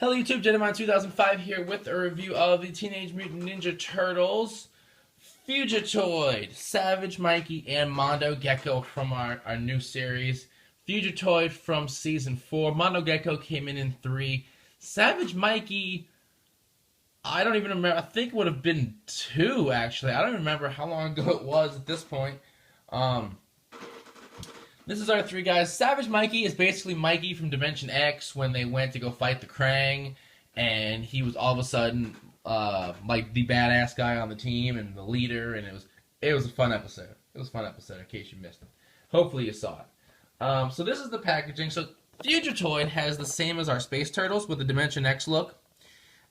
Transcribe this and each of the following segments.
Hello YouTube, Gentleman 2005 here with a review of the Teenage Mutant Ninja Turtles, Fugitoid, Savage Mikey, and Mondo Gecko from our new series. Fugitoid from Season 4, Mondo Gecko came in 3, Savage Mikey, I don't even remember, I think it would have been 2 actually. I don't remember how long ago it was at this point. This is our 3 guys. Savage Mikey is basically Mikey from Dimension X when they went to go fight the Krang, and he was all of a sudden like the badass guy on the team and the leader, and it was a fun episode. It was a fun episode in case you missed it. Hopefully you saw it. So this is the packaging. So Fugitoid has the same as our Space Turtles with the Dimension X look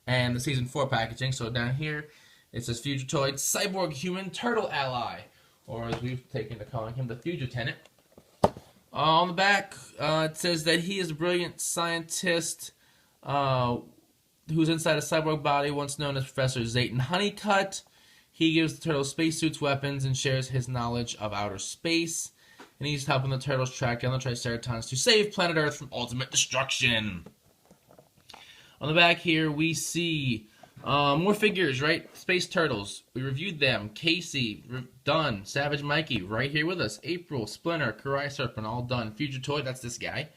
and the Season 4 packaging. So down here it says Fugitoid, Cyborg Human Turtle Ally, or as we've taken to calling him, the Fugitenant. On the back, it says that he is a brilliant scientist who's inside a cyborg body, once known as Professor Zayton Honeycutt. He gives the turtles spacesuits, weapons, and shares his knowledge of outer space. And he's helping the turtles track down the Triceratons to save planet Earth from ultimate destruction. On the back here, we see more figures, right? Space Turtles. We reviewed them. Casey, done. Savage Mikey, right here with us. April, Splinter, Karai Serpent, all done. Fugitoid, that's this guy.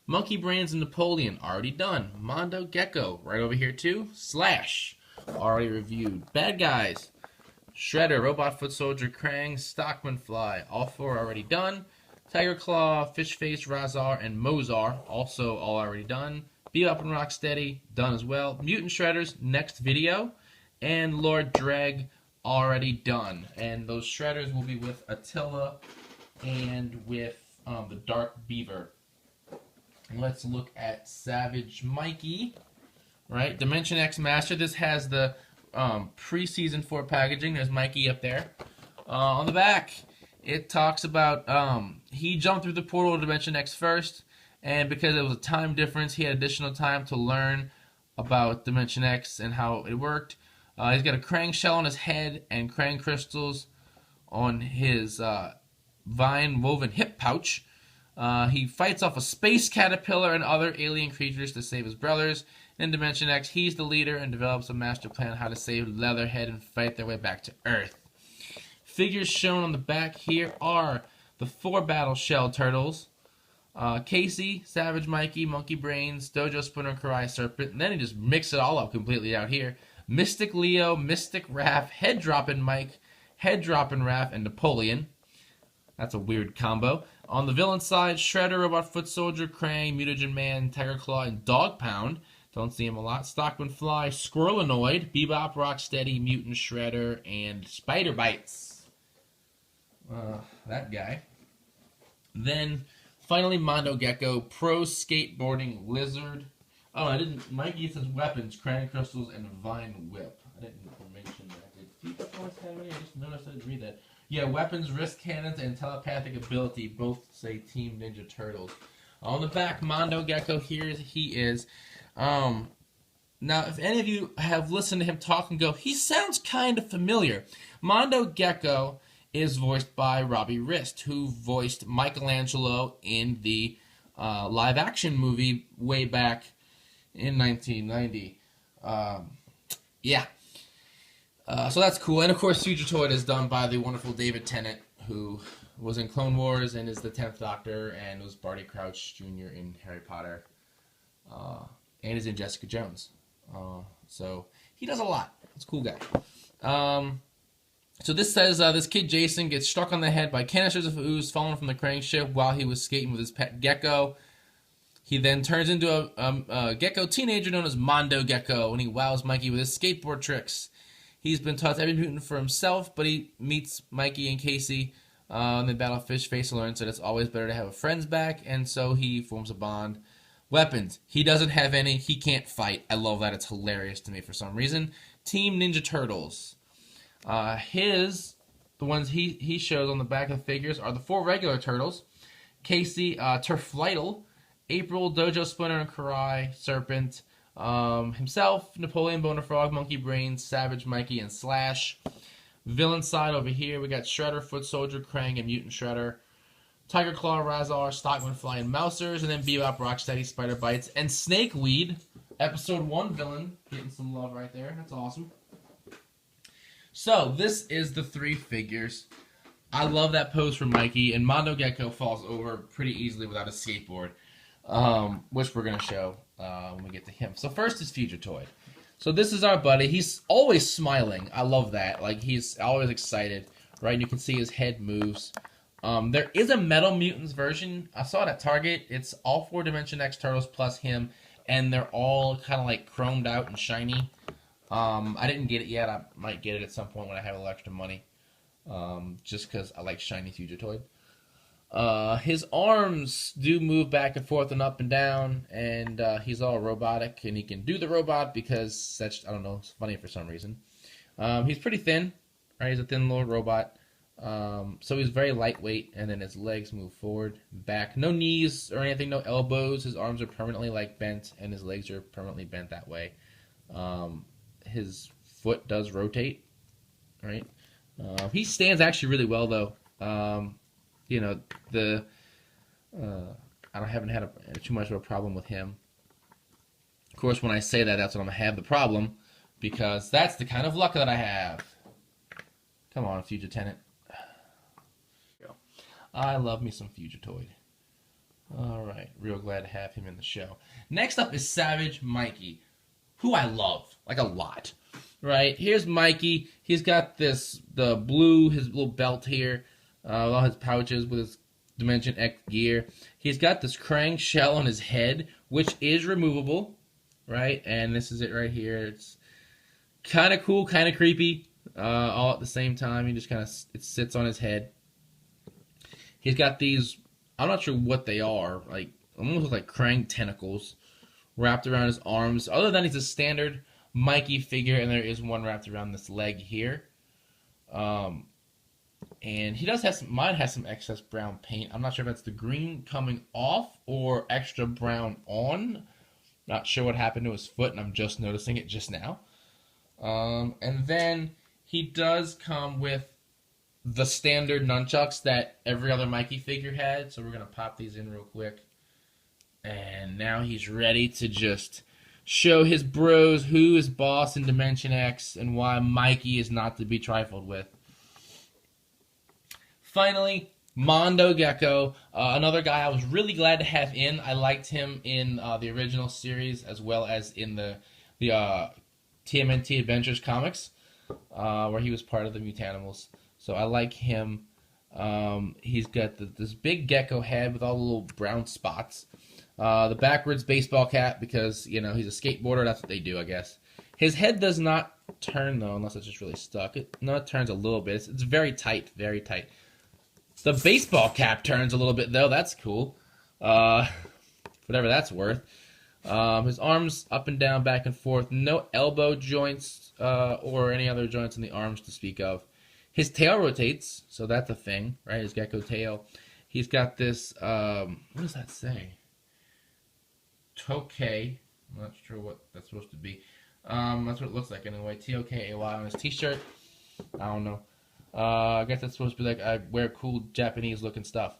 Monkey Brains and Napoleon, already done. Mondo Gecko, right over here too. Slash, already reviewed. Bad Guys, Shredder, Robot Foot Soldier, Krang, Stockman Fly, all 4 already done. Tiger Claw, Fish Face, Razar, and Mozar, also all already done. Bebop and Rocksteady, done as well. Mutant Shredders, next video. And Lord Dreg, already done. And those Shredders will be with Attila and with the Dark Beaver. Let's look at Savage Mikey. Right, Dimension X Master. This has the pre-season 4 packaging. There's Mikey up there. On the back, it talks about he jumped through the portal to Dimension X first. And because it was a time difference, he had additional time to learn about Dimension X and how it worked. He's got a Krang shell on his head and Krang crystals on his vine-woven hip pouch. He fights off a space caterpillar and other alien creatures to save his brothers. In Dimension X, he's the leader and develops a master plan on how to save Leatherhead and fight their way back to Earth. Figures shown on the back here are the 4 Battle Shell Turtles. Casey, Savage Mikey, Monkey Brains, Dojo Splinter, Karai Serpent, and then he just mixed it all up completely out here. Mystic Leo, Mystic Raph, Head Droppin' Mike, Head Droppin' Raph, and Napoleon. That's a weird combo. On the villain side, Shredder, Robot Foot Soldier, Krang, Mutagen Man, Tiger Claw, and Dog Pound. Don't see him a lot. Stockman Fly, Squirrelinoid, Bebop, Rocksteady, Mutant Shredder, and Spider Bites. That guy. Then finally, Mondo Gecko, Pro Skateboarding Lizard. Oh, I didn't. Mikey says weapons, Krang crystals, and Vine Whip. I didn't mention that. Did Fugitoid have any? I just noticed I didn't read that. Yeah, weapons, wrist cannons, and telepathic ability both say Team Ninja Turtles. On the back, Mondo Gecko, here he is. Now, if any of you have listened to him talk and go, he sounds kind of familiar. Mondo Gecko is voiced by Robbie Rist, who voiced Michelangelo in the live-action movie way back in 1990. So that's cool. And, of course, Fugitoid is done by the wonderful David Tennant, who was in Clone Wars and is the 10th Doctor and was Barty Crouch Jr. in Harry Potter and is in Jessica Jones. So he does a lot. He's a cool guy. So this says this kid Jason gets struck on the head by canisters of ooze falling from the Krang ship while he was skating with his pet gecko. He then turns into a gecko teenager known as Mondo Gecko, and he wows Mikey with his skateboard tricks. He's been taught every mutant for himself, but he meets Mikey and Casey in the Battle of Fish Face and learns that it's always better to have a friend's back, and so he forms a bond. Weapons. He doesn't have any. He can't fight. I love that. It's hilarious to me for some reason. Team Ninja Turtles. The ones he shows on the back of the figures are the 4 regular turtles. Casey, Turflytle, April, Dojo Splinter, and Karai Serpent. Himself, Napoleon, Boner Frog, Monkey Brains, Savage Mikey, and Slash. Villain side over here, we got Shredder, Foot Soldier, Krang, and Mutant Shredder. Tiger Claw, Razar, Stockman Fly, and Mousers, and then Bebop, Rocksteady, Spider Bites, and Snakeweed, Episode 1 villain getting some love right there. That's awesome. So, this is the 3 figures. I love that pose from Mikey, and Mondo Gecko falls over pretty easily without a skateboard, which we're going to show when we get to him. So first is Fugitoid. So this is our buddy. He's always smiling. I love that. Like, he's always excited, right? And you can see his head moves. There is a Metal Mutants version. I saw it at Target. It's all 4 Dimension X Turtles plus him, and they're all kind of like chromed out and shiny. I didn't get it yet. I might get it at some point when I have a little extra money. Just because I like shiny Fugitoid. His arms do move back and forth and up and down, and he's all robotic, and he can do the robot because that's, I don't know, it's funny for some reason. He's pretty thin, right? He's a thin little robot. So he's very lightweight, and then his legs move forward, back. No knees or anything, no elbows. His arms are permanently like bent, and his legs are permanently bent that way. His foot does rotate, right? He stands actually really well, though. You know, I haven't had too much of a problem with him. Of course, when I say that, that's when I'm going to have the problem, because that's the kind of luck that I have. Come on, Fugitenant. I love me some Fugitoid. Alright, real glad to have him in the show. Next up is Savage Mikey, who I love, like a lot. Right, here's Mikey. He's got his little belt here, with all his pouches with his Dimension X gear. He's got this Krang shell on his head, which is removable, right? And this is it right here. It's kind of cool, kind of creepy, all at the same time. He just kind of, it sits on his head. He's got these, I'm not sure what they are, like almost look like Krang tentacles wrapped around his arms. Other than he's a standard Mikey figure, and there is one wrapped around this leg here. And he does have some, mine has some excess brown paint. I'm not sure if that's the green coming off or extra brown on. Not sure what happened to his foot, and I'm just noticing it just now. And then he does come with the standard nunchucks that every other Mikey figure had. So we're going to pop these in real quick. And now he's ready to just show his bros who is boss in Dimension X and why Mikey is not to be trifled with. Finally, Mondo Gecko, another guy I was really glad to have in. I liked him in the original series as well as in the TMNT Adventures comics, where he was part of the Mutanimals. So I like him. He's got this big gecko head with all the little brown spots. The backwards baseball cap because, you know, he's a skateboarder. That's what they do, I guess. His head does not turn, though, unless it's just really stuck. It turns a little bit. It's very tight, very tight. The baseball cap turns a little bit, though. That's cool. Whatever that's worth. His arms up and down, back and forth. No elbow joints or any other joints in the arms to speak of. His tail rotates, so that's a thing, right? His gecko tail. He's got this, what does that say? Tokay. I'm not sure what that's supposed to be. That's what it looks like anyway. T-O-K-A-Y on his t-shirt. I don't know. I guess that's supposed to be like I wear cool Japanese looking stuff.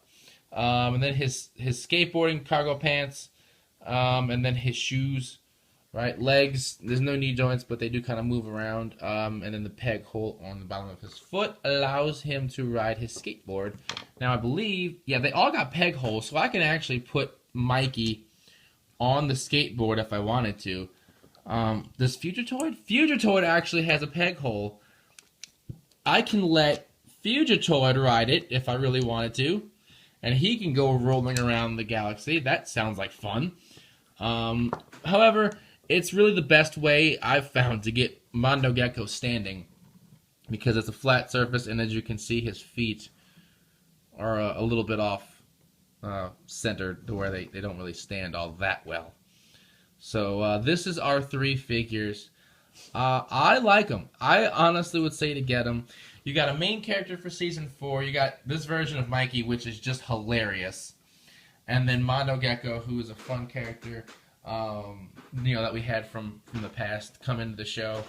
And then his skateboarding cargo pants. And then his shoes. Right? Legs. There's no knee joints, but they do kind of move around. And then the peg hole on the bottom of his foot allows him to ride his skateboard. Now I believe, yeah, they all got peg holes, so I can actually put Mikey on the skateboard if I wanted to. Does Fugitoid? Fugitoid actually has a peg hole. I can let Fugitoid ride it if I really wanted to. And he can go rolling around the galaxy. That sounds like fun. However, it's really the best way I've found to get Mondo Gecko standing. Because it's a flat surface, and as you can see, his feet are a little bit off centered to where they don't really stand all that well. So this is our 3 figures. I like them. I honestly would say to get them. You got a main character for Season 4. You got this version of Mikey, which is just hilarious. And then Mondo Gecko, who is a fun character, you know, that we had from the past come into the show.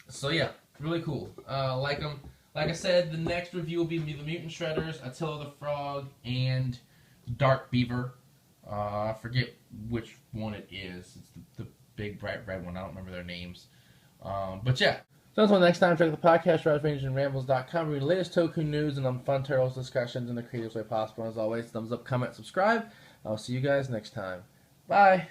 So yeah, really cool. Like them. Like I said, the next review will be the Mutant Shredders, Attila the Frog, and Dark Beaver. I forget which one it is. It's the big bright red one. I don't remember their names. But yeah. So until next time, check out the podcast, RadRangersandRambles.com. Read the latest Toku news and Fun Turtles discussions in the creative way possible. As always, thumbs up, comment, subscribe. I'll see you guys next time. Bye.